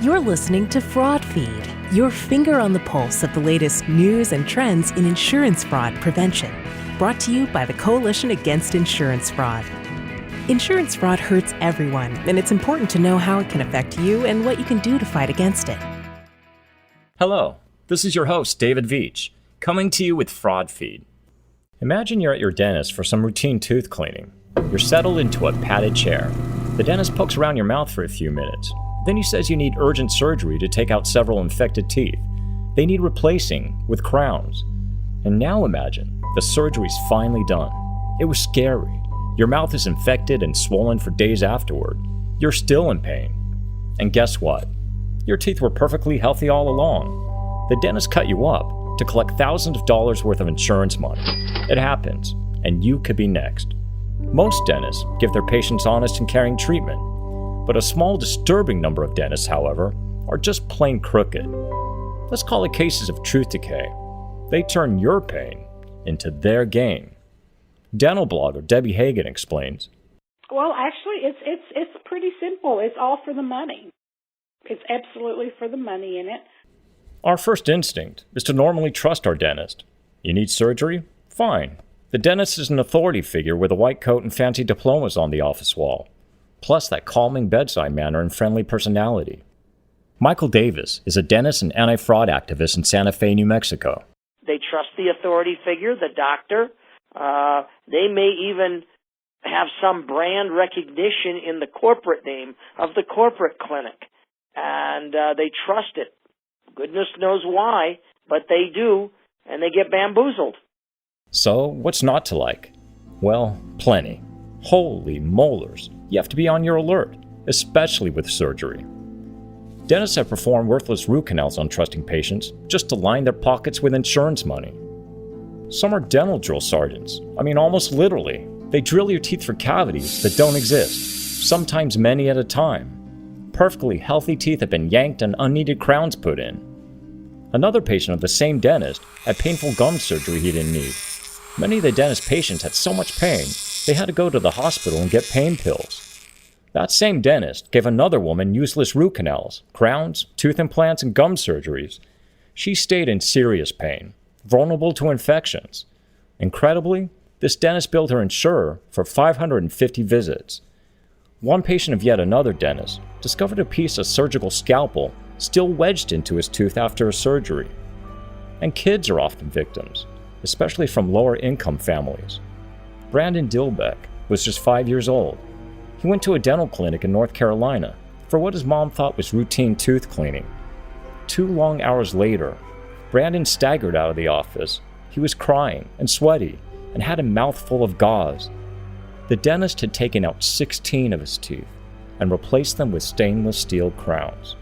You're listening to FraudFeed, your finger on the pulse of the latest news and trends in insurance fraud prevention. Brought to you by the Coalition Against Insurance Fraud. Insurance fraud hurts everyone, and it's important to know how it can affect you and what you can do to fight against it. Hello, this is your host, David Veach, coming to you with FraudFeed. Imagine you're at your dentist for some routine tooth cleaning. You're settled into a padded chair. The dentist pokes around your mouth for a few minutes. Then he says you need urgent surgery to take out several infected teeth. They need replacing with crowns. And now imagine, the surgery's finally done. It was scary. Your mouth is infected and swollen for days afterward. You're still in pain. And guess what? Your teeth were perfectly healthy all along. The dentist cut you up to collect thousands of dollars worth of insurance money. It happens, and you could be next. Most dentists give their patients honest and caring treatment. But a small disturbing number of dentists, however, are just plain crooked. Let's call it cases of truth decay. They turn your pain into their gain. Dental blogger Debbie Hagan explains. Well, actually, it's pretty simple. It's all for the money. It's absolutely for the money in it. Our first instinct is to normally trust our dentist. You need surgery? Fine. The dentist is an authority figure with a white coat and fancy diplomas on the office wall. Plus that calming bedside manner and friendly personality. Michael Davis is a dentist and anti-fraud activist in Santa Fe, New Mexico. They trust the authority figure, the doctor. They may even have some brand recognition in the corporate name of the corporate clinic. And they trust it. Goodness knows why, but they do, and they get bamboozled. So, what's not to like? Well, plenty. Holy molars. You have to be on your alert, especially with surgery. Dentists have performed worthless root canals on trusting patients just to line their pockets with insurance money. Some are dental drill sergeants. Almost literally. They drill your teeth for cavities that don't exist, sometimes many at a time. Perfectly healthy teeth have been yanked and unneeded crowns put in. Another patient of the same dentist had painful gum surgery he didn't need. Many of the dentist patients had so much pain, they had to go to the hospital and get pain pills. That same dentist gave another woman useless root canals, crowns, tooth implants, and gum surgeries. She stayed in serious pain, vulnerable to infections. Incredibly, this dentist billed her insurer for 550 visits. One patient of yet another dentist discovered a piece of surgical scalpel still wedged into his tooth after a surgery. And kids are often victims, especially from lower income families. Brandon Dilbeck was just 5 years old. He went to a dental clinic in North Carolina for what his mom thought was routine tooth cleaning. 2 long hours later, Brandon staggered out of the office. He was crying and sweaty and had a mouthful of gauze. The dentist had taken out 16 of his teeth and replaced them with stainless steel crowns.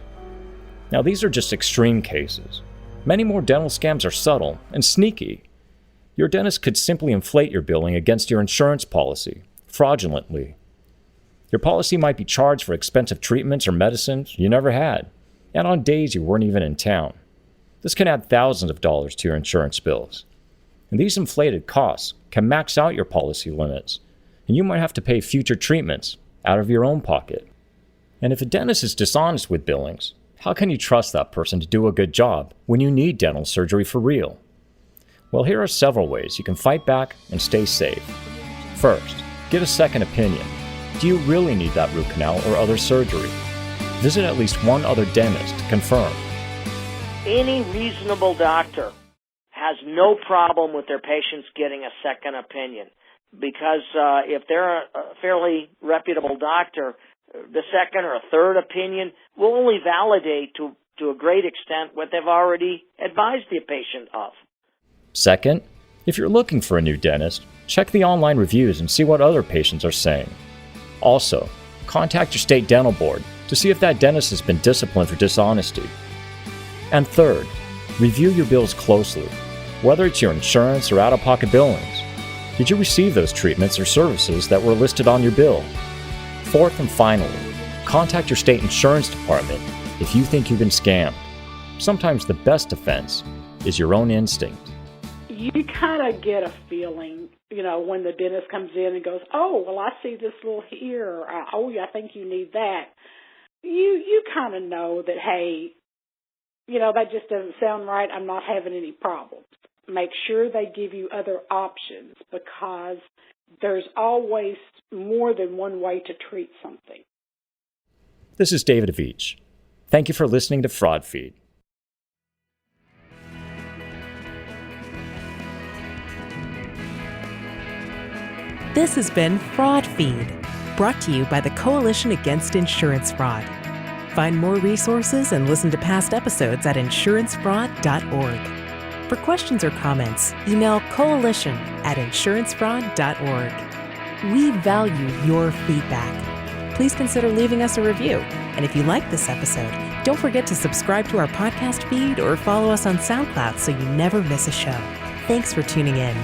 Now, these are just extreme cases. Many more dental scams are subtle and sneaky. Your dentist could simply inflate your billing against your insurance policy, fraudulently. Your policy might be charged for expensive treatments or medicines you never had, and on days you weren't even in town. This can add thousands of dollars to your insurance bills. And these inflated costs can max out your policy limits, and you might have to pay future treatments out of your own pocket. And if a dentist is dishonest with billings, how can you trust that person to do a good job when you need dental surgery for real? Well, here are several ways you can fight back and stay safe. First, get a second opinion. Do you really need that root canal or other surgery? Visit at least one other dentist to confirm. Any reasonable doctor has no problem with their patients getting a second opinion because if they're a fairly reputable doctor, the second or third opinion will only validate to a great extent what they've already advised the patient of. Second, if you're looking for a new dentist, check the online reviews and see what other patients are saying. Also, contact your state dental board to see if that dentist has been disciplined for dishonesty. And third, review your bills closely, whether it's your insurance or out-of-pocket billings. Did you receive those treatments or services that were listed on your bill? Fourth and finally, contact your state insurance department if you think you've been scammed. Sometimes the best defense is your own instinct. You kind of get a feeling, when the dentist comes in and goes, oh, well, I see this little here, or, oh, I think you need that. you kind of know that, hey, that just doesn't sound right. I'm not having any problems. Make sure they give you other options, because there's always more than one way to treat something. This is David Veach. Thank you for listening to FraudFeed. This has been FraudFeed, brought to you by the Coalition Against Insurance Fraud. Find more resources and listen to past episodes at insurancefraud.org. For questions or comments, email coalition@insurancefraud.org. We value your feedback. Please consider leaving us a review. And if you like this episode, don't forget to subscribe to our podcast feed or follow us on SoundCloud so you never miss a show. Thanks for tuning in.